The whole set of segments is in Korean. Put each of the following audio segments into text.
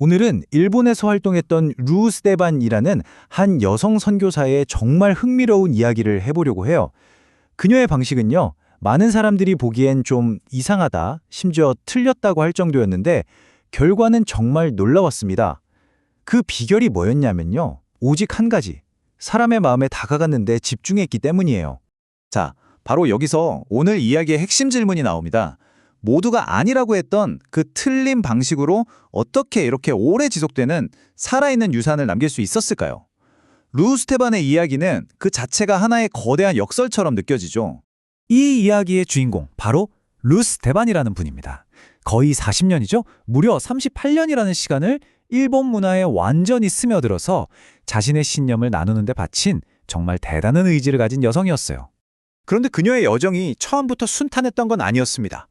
오늘은 일본에서 활동했던 루스테반이라는 한 여성 선교사의 정말 흥미로운 이야기를 해보려고 해요. 그녀의 방식은요, 많은 사람들이 보기엔 좀 이상하다, 심지어 틀렸다고 할 정도였는데 결과는 정말 놀라웠습니다. 그 비결이 뭐였냐면요, 오직 한 가지, 사람의 마음에 다가갔는데 집중했기 때문이에요. 자, 바로 여기서 오늘 이야기의 핵심 질문이 나옵니다. 모두가 아니라고 했던 그 틀린 방식으로 어떻게 이렇게 오래 지속되는 살아있는 유산을 남길 수 있었을까요? 루스테반의 이야기는 그 자체가 하나의 거대한 역설처럼 느껴지죠. 이 이야기의 주인공, 바로 루스테반이라는 분입니다. 거의 40년이죠? 무려 38년이라는 시간을 일본 문화에 완전히 스며들어서 자신의 신념을 나누는 데 바친 정말 대단한 의지를 가진 여성이었어요. 그런데 그녀의 여정이 처음부터 순탄했던 건 아니었습니다.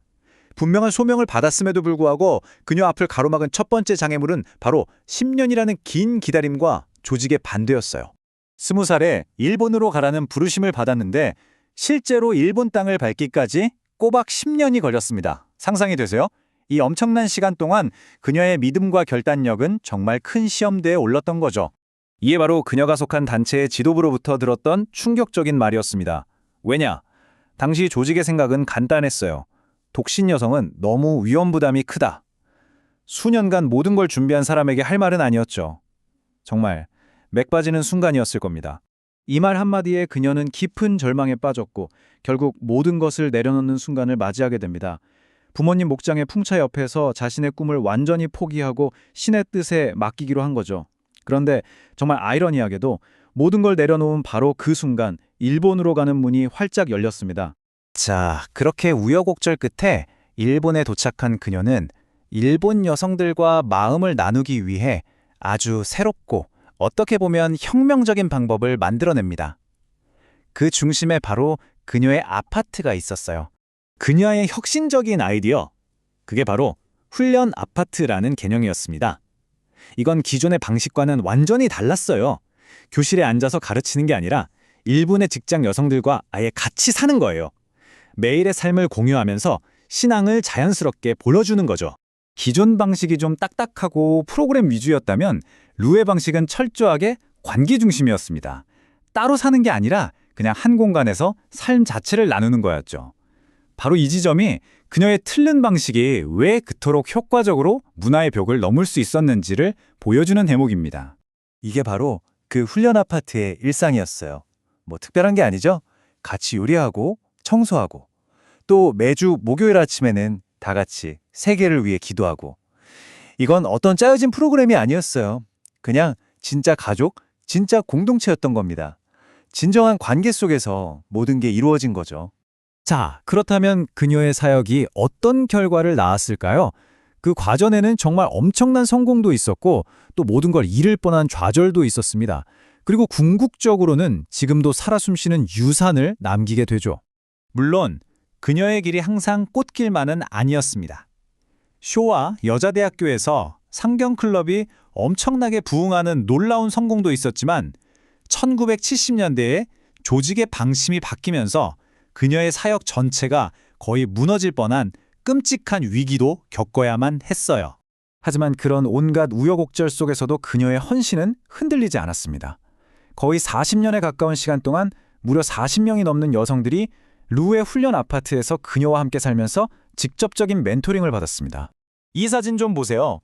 분명한 소명을 받았음에도 불구하고 그녀 앞을 가로막은 첫 번째 장애물은 바로 10년이라는 긴 기다림과 조직의 반대였어요. 20살에 일본으로 가라는 부르심을 받았는데 실제로 일본 땅을 밟기까지 꼬박 10년이 걸렸습니다. 상상이 되세요? 이 엄청난 시간 동안 그녀의 믿음과 결단력은 정말 큰 시험대에 올랐던 거죠. 이게 바로 그녀가 속한 단체의 지도부로부터 들었던 충격적인 말이었습니다. 왜냐? 당시 조직의 생각은 간단했어요. 독신 여성은 너무 위험 부담이 크다. 수년간 모든 걸 준비한 사람에게 할 말은 아니었죠. 정말 맥 빠지는 순간이었을 겁니다. 이 말 한마디에 그녀는 깊은 절망에 빠졌고 결국 모든 것을 내려놓는 순간을 맞이하게 됩니다. 부모님 목장의 풍차 옆에서 자신의 꿈을 완전히 포기하고 신의 뜻에 맡기기로 한 거죠. 그런데 정말 아이러니하게도 모든 걸 내려놓은 바로 그 순간 일본으로 가는 문이 활짝 열렸습니다. 자, 그렇게 우여곡절 끝에 일본에 도착한 그녀는 일본 여성들과 마음을 나누기 위해 아주 새롭고 어떻게 보면 혁명적인 방법을 만들어냅니다. 그 중심에 바로 그녀의 아파트가 있었어요. 그녀의 혁신적인 아이디어, 그게 바로 훈련 아파트라는 개념이었습니다. 이건 기존의 방식과는 완전히 달랐어요. 교실에 앉아서 가르치는 게 아니라 일본의 직장 여성들과 아예 같이 사는 거예요. 매일의 삶을 공유하면서 신앙을 자연스럽게 보여주는 거죠. 기존 방식이 좀 딱딱하고 프로그램 위주였다면 루의 방식은 철저하게 관계 중심이었습니다. 따로 사는 게 아니라 그냥 한 공간에서 삶 자체를 나누는 거였죠. 바로 이 지점이 그녀의 틀린 방식이 왜 그토록 효과적으로 문화의 벽을 넘을 수 있었는지를 보여주는 대목입니다. 이게 바로 그 훈련 아파트의 일상이었어요. 뭐 특별한 게 아니죠? 같이 요리하고 청소하고 또 매주 목요일 아침에는 다 같이 세계를 위해 기도하고. 이건 어떤 짜여진 프로그램이 아니었어요. 그냥 진짜 가족, 진짜 공동체였던 겁니다. 진정한 관계 속에서 모든 게 이루어진 거죠. 자, 그렇다면 그녀의 사역이 어떤 결과를 낳았을까요? 그 과정에는 정말 엄청난 성공도 있었고 또 모든 걸 잃을 뻔한 좌절도 있었습니다. 그리고 궁극적으로는 지금도 살아 숨쉬는 유산을 남기게 되죠. 물론 그녀의 길이 항상 꽃길만은 아니었습니다. 쇼와 여자대학교에서 상경클럽이 엄청나게 부흥하는 놀라운 성공도 있었지만 1970년대에 조직의 방침이 바뀌면서 그녀의 사역 전체가 거의 무너질 뻔한 끔찍한 위기도 겪어야만 했어요. 하지만 그런 온갖 우여곡절 속에서도 그녀의 헌신은 흔들리지 않았습니다. 거의 40년에 가까운 시간 동안 무려 40명이 넘는 여성들이 루의 훈련 아파트에서 그녀와 함께 살면서 직접적인 멘토링을 받았습니다. 이 사진 좀 보세요.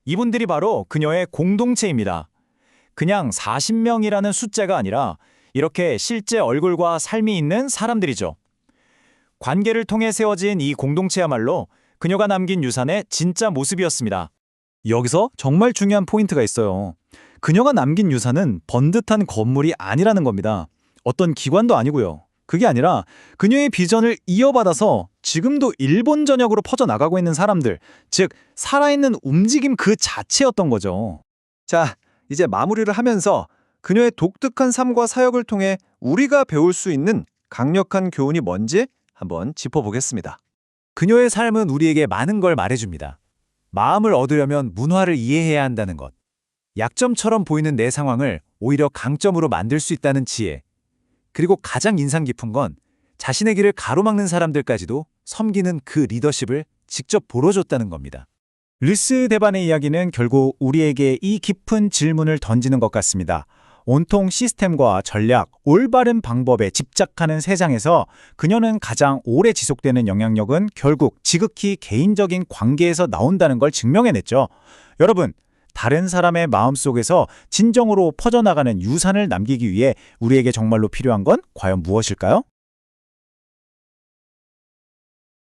이분들이 바로 그녀의 공동체입니다. 그냥 40명이라는 숫자가 아니라 이렇게 실제 얼굴과 삶이 있는 사람들이죠. 관계를 통해 세워진 이 공동체야말로 그녀가 남긴 유산의 진짜 모습이었습니다. 여기서 정말 중요한 포인트가 있어요. 그녀가 남긴 유산은 번듯한 건물이 아니라는 겁니다. 어떤 기관도 아니고요. 그게 아니라 그녀의 비전을 이어받아서 지금도 일본 전역으로 퍼져나가고 있는 사람들, 즉 살아있는 움직임 그 자체였던 거죠. 자, 이제 마무리를 하면서 그녀의 독특한 삶과 사역을 통해 우리가 배울 수 있는 강력한 교훈이 뭔지 한번 짚어보겠습니다. 그녀의 삶은 우리에게 많은 걸 말해줍니다. 마음을 얻으려면 문화를 이해해야 한다는 것. 약점처럼 보이는 내 상황을 오히려 강점으로 만들 수 있다는 지혜. 그리고 가장 인상 깊은 건 자신의 길을 가로막는 사람들까지도 섬기는 그 리더십을 직접 보여줬다는 겁니다. 루스 데반의 이야기는 결국 우리에게 이 깊은 질문을 던지는 것 같습니다. 온통 시스템과 전략, 올바른 방법에 집착하는 세상에서 그녀는 가장 오래 지속되는 영향력은 결국 지극히 개인적인 관계에서 나온다는 걸 증명해냈죠. 여러분, 다른 사람의 마음속에서 진정으로 퍼져나가는 유산을 남기기 위해 우리에게 정말로 필요한 건 과연 무엇일까요?